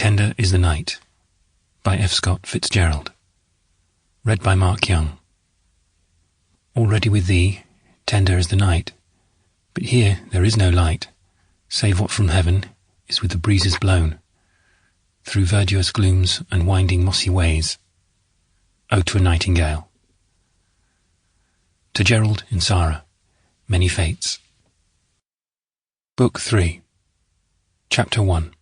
Tender is the Night, by F. Scott Fitzgerald. Read by Mark Young. Already with thee, tender is the night, but here there is no light, save what from heaven is with the breezes blown, through verdurous glooms and winding mossy ways. Ode to a Nightingale. To Gerald in Sarah, Many Fates. Book 3. Chapter 1.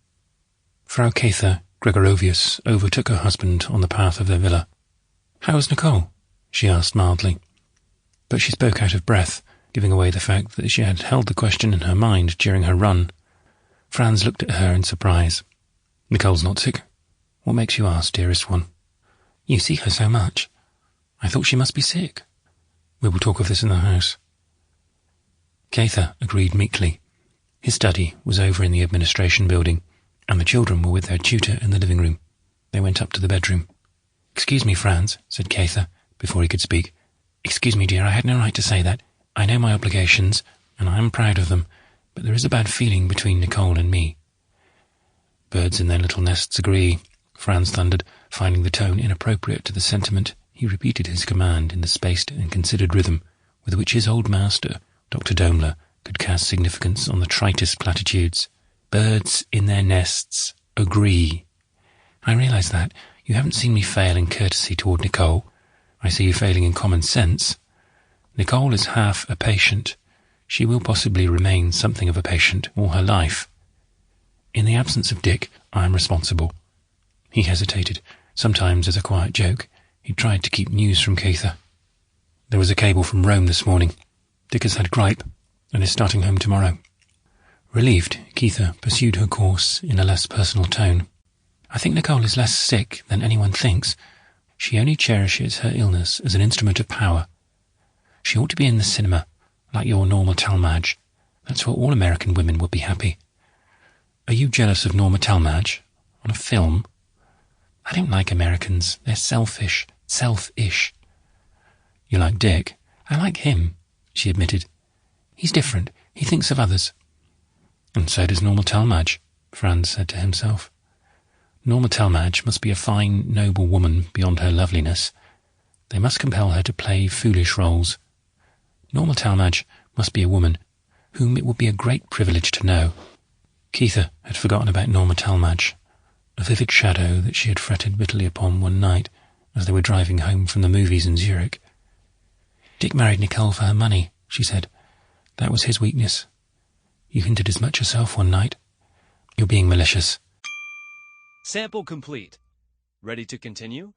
Frau Cather Gregorovius overtook her husband on the path of their villa. "How is Nicole?" she asked mildly. But she spoke out of breath, giving away the fact that she had held the question in her mind during her run. Franz looked at her in surprise. "Nicole's not sick? What makes you ask, dearest one?" "You see her so much. I thought she must be sick." "We will talk of this in the house." Cather agreed meekly. His study was over in the administration building, and the children were with their tutor in the living room. They went up to the bedroom. "Excuse me, Franz," said Cather, before he could speak. "Excuse me, dear, I had no right to say that. I know my obligations, and I am proud of them, but there is a bad feeling between Nicole and me." "Birds in their little nests agree," Franz thundered, finding the tone inappropriate to the sentiment. He repeated his command in the spaced and considered rhythm with which his old master, Dr. Daimler, could cast significance on the tritest platitudes. "Birds in their nests agree. I realize that. You haven't seen me fail in courtesy toward Nicole. I see you failing in common sense. Nicole is half a patient. She will possibly remain something of a patient all her life. In the absence of Dick, I am responsible." He hesitated. Sometimes, as a quiet joke, he tried to keep news from Cather. "There was a cable from Rome this morning. Dick has had gripe, and is starting home tomorrow." Relieved, Cather pursued her course in a less personal tone. "I think Nicole is less sick than anyone thinks. She only cherishes her illness as an instrument of power. She ought to be in the cinema, like your Norma Talmadge. That's where all American women would be happy." "Are you jealous of Norma Talmadge? On a film?" "I don't like Americans. They're selfish. Selfish." "You like Dick?" "I like him," she admitted. "He's different. He thinks of others." "And so does Norma Talmadge," Franz said to himself. Norma Talmadge must be a fine, noble woman beyond her loveliness. They must compel her to play foolish roles. Norma Talmadge must be a woman whom it would be a great privilege to know. Cather had forgotten about Norma Talmadge, a vivid shadow that she had fretted bitterly upon one night as they were driving home from the movies in Zurich. "Dick married Nicole for her money," she said. "That was his weakness. You hinted as much yourself one night. You're being malicious." Sample complete. Ready to continue?